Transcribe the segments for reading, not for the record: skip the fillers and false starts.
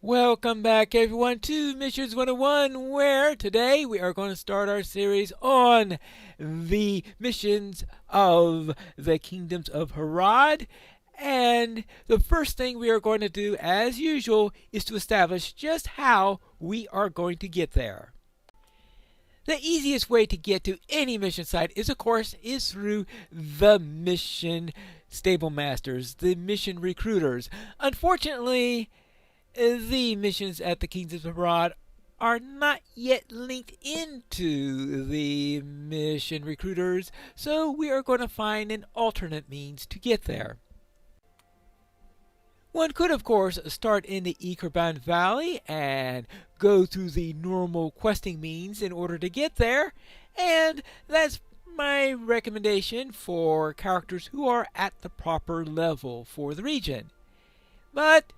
Welcome back, everyone, to Missions 101, where today we are going to start our series on the missions of the kingdoms of Harad. And the first thing we are going to do, as usual, is to establish just how we are going to get there. The easiest way to get to any mission site is through the mission stable masters, the mission recruiters. Unfortunately, the missions at the Kingdoms of Harad are not yet linked into the mission recruiters, so we are going to find an alternate means to get there. One could, of course, start in the Ikerban Valley and go through the normal questing means in order to get there, and that's my recommendation for characters who are at the proper level for the region. But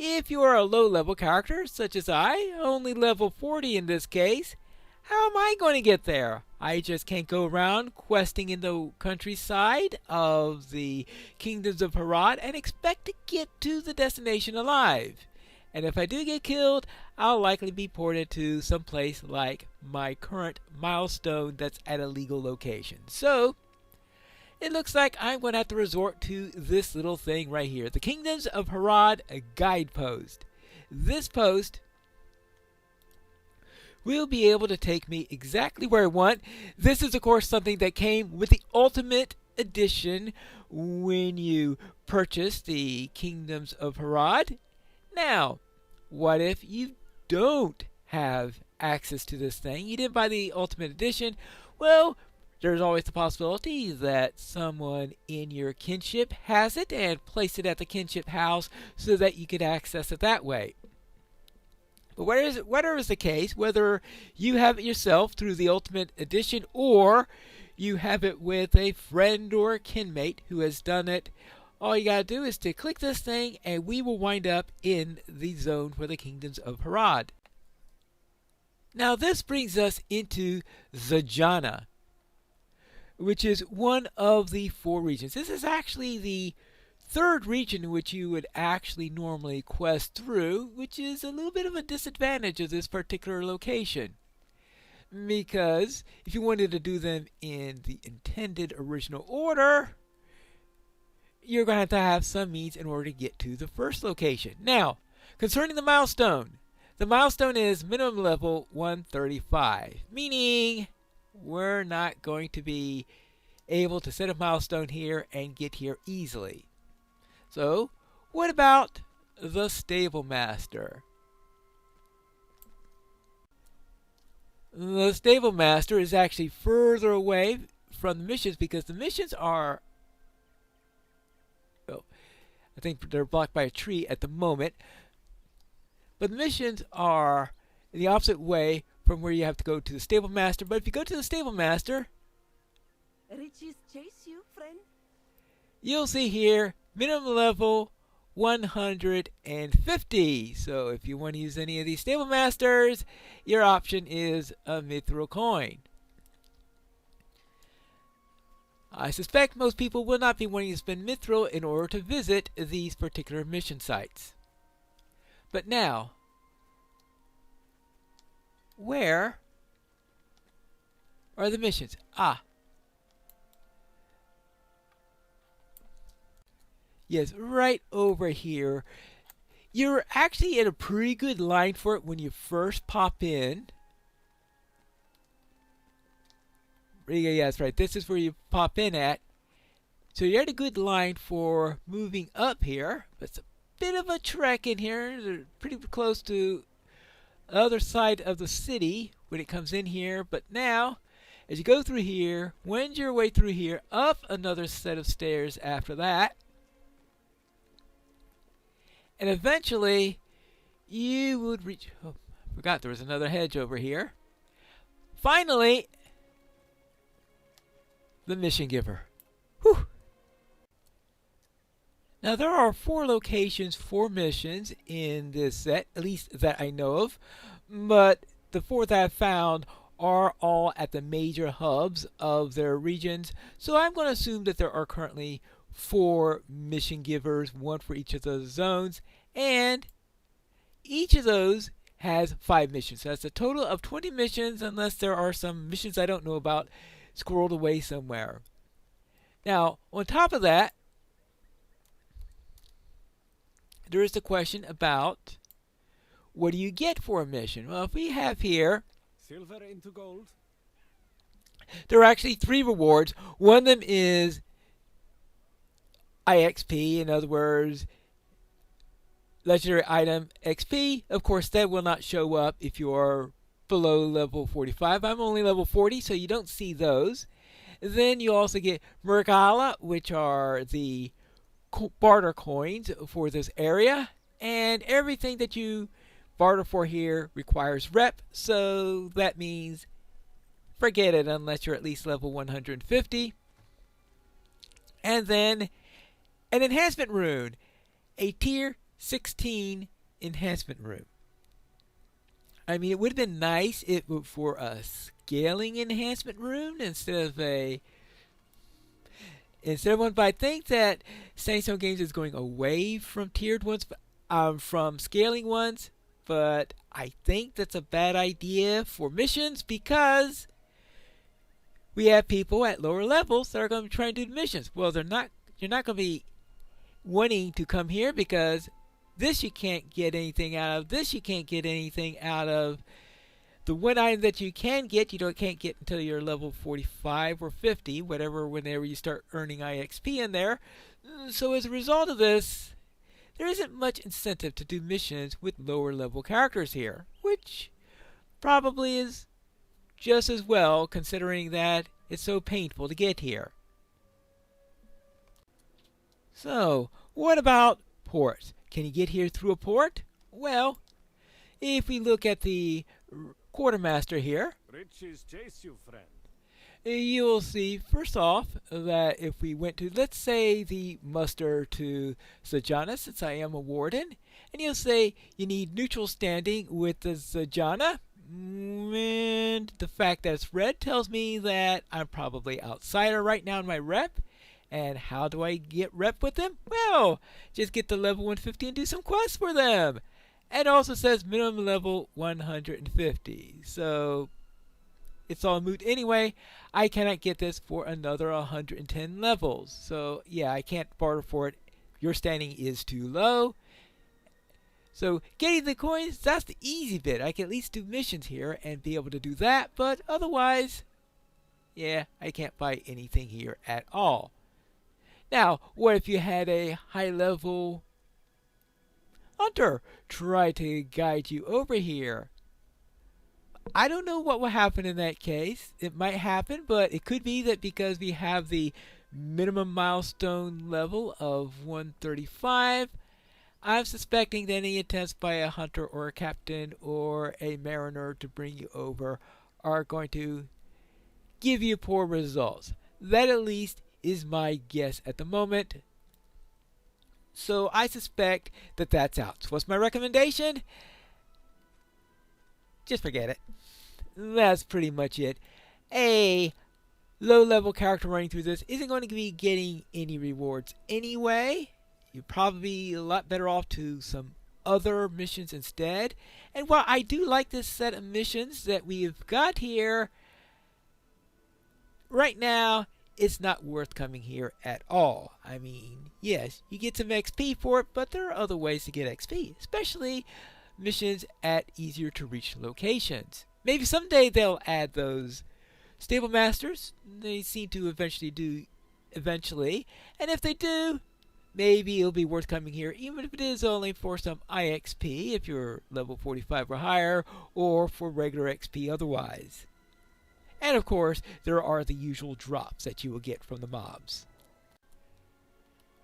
if you are a low-level character, such as I, only level 40 in this case, how am I going to get there? I just can't go around questing in the countryside of the Kingdoms of Harad and expect to get to the destination alive. And if I do get killed, I'll likely be ported to some place like my current milestone that's at a legal location. So, it looks like I'm going to have to resort to this little thing right here. The Kingdoms of Harad Guidepost. This post will be able to take me exactly where I want. This is, of course, something that came with the Ultimate Edition when you purchase the Kingdoms of Harad. Now, what if you don't have access to this thing? You didn't buy the Ultimate Edition. Well, there's always the possibility that someone in your kinship has it and placed it at the kinship house so that you could access it that way. But whatever is the case, whether you have it yourself through the Ultimate Edition or you have it with a friend or a kinmate who has done it, all you gotta do is to click this thing and we will wind up in the zone for the Kingdoms of Harad. Now this brings us into Zajana, which is one of the 4 regions. This is actually the 3rd region in which you would actually normally quest through, which is a little bit of a disadvantage of this particular location. Because if you wanted to do them in the intended original order, you're going to have some means in order to get to the first location. Now, concerning the milestone is minimum level 135, meaning we're not going to be able to set a milestone here and get here easily. So, what about the Stable Master? The Stable Master is actually further away from the missions because the missions are, well, I think they're blocked by a tree at the moment, but the missions are in the opposite way from where you have to go to the Stable Master. But if you go to the Stable Master, Riches chase you, friend. you'll see here minimum level 150. So if you want to use any of these Stable Masters, your option is a Mithril coin. I suspect most people will not be wanting to spend Mithril in order to visit these particular mission sites. But now, where are the missions? Yes, right over here. You're actually in a pretty good line for it when you first pop in. Yeah, that's right. This is where you pop in at. So you're at a good line for moving up here. It's a bit of a trek in here. They're pretty close to the other side of the city when it comes in here. But now, as you go through here, wend your way through here, up another set of stairs after that. And eventually, you would reach... Oh, I forgot there was another hedge over here. Finally, the Mission Giver. Whew. Now, there are 4 locations for missions in this set, at least that I know of. But the 4 that I've found are all at the major hubs of their regions. So I'm going to assume that there are currently 4 mission givers, 1 for each of those zones. And each of those has 5 missions. So that's a total of 20 missions, unless there are some missions I don't know about squirreled away somewhere. Now, on top of that, there is the question about what do you get for a mission? Well, if we have here, Silver into gold. there are actually 3 rewards. One of them is IXP, in other words, legendary item XP. Of course, that will not show up if you are below level 45. I'm only level 40, so you don't see those. Then you also get Mergala, which are the barter coins for this area. And everything that you barter for here requires rep, so that means forget it unless you're at least level 150. And then an enhancement rune, a tier 16 enhancement rune. I mean, it would have been nice if for a scaling enhancement rune instead of one, but I think that Stone Games is going away from tiered ones, from scaling ones, but I think that's a bad idea for missions because we have people at lower levels that are going to be trying to do missions. Well, you're not going to be wanting to come here because this you can't get anything out of. This you can't get anything out of. The one item that you can get, can't get until you're level 45 or 50, whenever you start earning IXP in there. So as a result of this, there isn't much incentive to do missions with lower level characters here, which probably is just as well considering that it's so painful to get here. So, what about ports? Can you get here through a port? Well, if we look at the quartermaster here, Riches chase you, friend. you'll see first off that if we went to, let's say, the muster to Zajana, since I am a warden, and you'll say you need neutral standing with the Zajana, and the fact that it's red tells me that I'm probably outsider right now in my rep. And how do I get rep with them? Well, just get to level 150 and do some quests for them. And it also says minimum level 150. So it's all moot anyway. I cannot get this for another 110 levels. So yeah, I can't barter for it. Your standing is too low. So getting the coins, that's the easy bit. I can at least do missions here and be able to do that. But otherwise, yeah, I can't buy anything here at all. Now, what if you had a high-level hunter try to guide you over here? I don't know what will happen in that case. It might happen, but it could be that because we have the minimum milestone level of 135, I'm suspecting that any attempts by a hunter or a captain or a mariner to bring you over are going to give you poor results. That at least is my guess at the moment. So I suspect that that's out. So what's my recommendation? Just forget it. That's pretty much it. A low-level character running through this isn't going to be getting any rewards anyway. You're probably a lot better off to some other missions instead. And while I do like this set of missions that we've got here, right now, it's not worth coming here at all. I mean, yes, you get some XP for it, but there are other ways to get XP, especially missions at easier to reach locations. Maybe someday they'll add those stable masters. They seem to eventually, and if they do, maybe it'll be worth coming here, even if it is only for some IXP if you're level 45 or higher, or for regular XP otherwise. And of course, there are the usual drops that you will get from the mobs.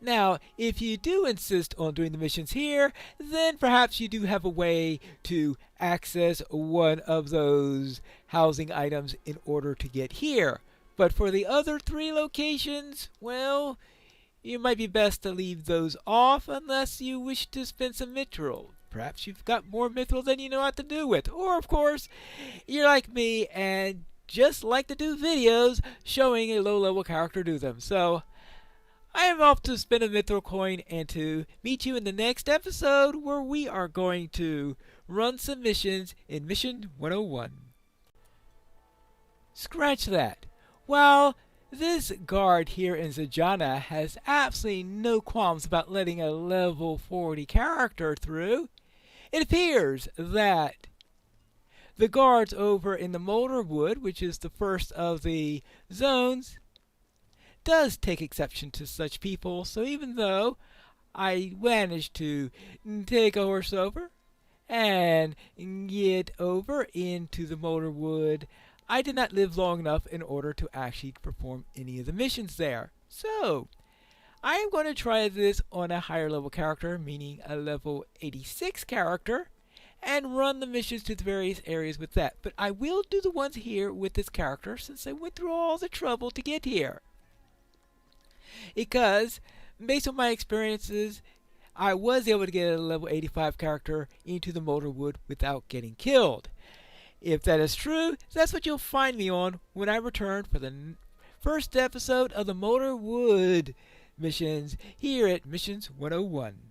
Now, if you do insist on doing the missions here, then perhaps you do have a way to access one of those housing items in order to get here. But for the other 3 locations, well, you might be best to leave those off unless you wish to spend some mithril. Perhaps you've got more mithril than you know what to do with. Or, of course, you're like me and just like to do videos showing a low-level character do them. So, I am off to spin a mythril coin and to meet you in the next episode where we are going to run some missions in Mission 101. Scratch that. While this guard here in Zajana has absolutely no qualms about letting a level 40 character through, it appears that the guards over in the Moulderwood, which is the first of the zones, does take exception to such people. So even though I managed to take a horse over and get over into the Moulderwood, I did not live long enough in order to actually perform any of the missions there. So I am going to try this on a higher level character, meaning a level 86 character, and run the missions to the various areas with that. But I will do the ones here with this character since I went through all the trouble to get here. Because, based on my experiences, I was able to get a level 85 character into the Moulderwood without getting killed. If that is true, that's what you'll find me on when I return for the first episode of the Moulderwood missions here at Missions 101.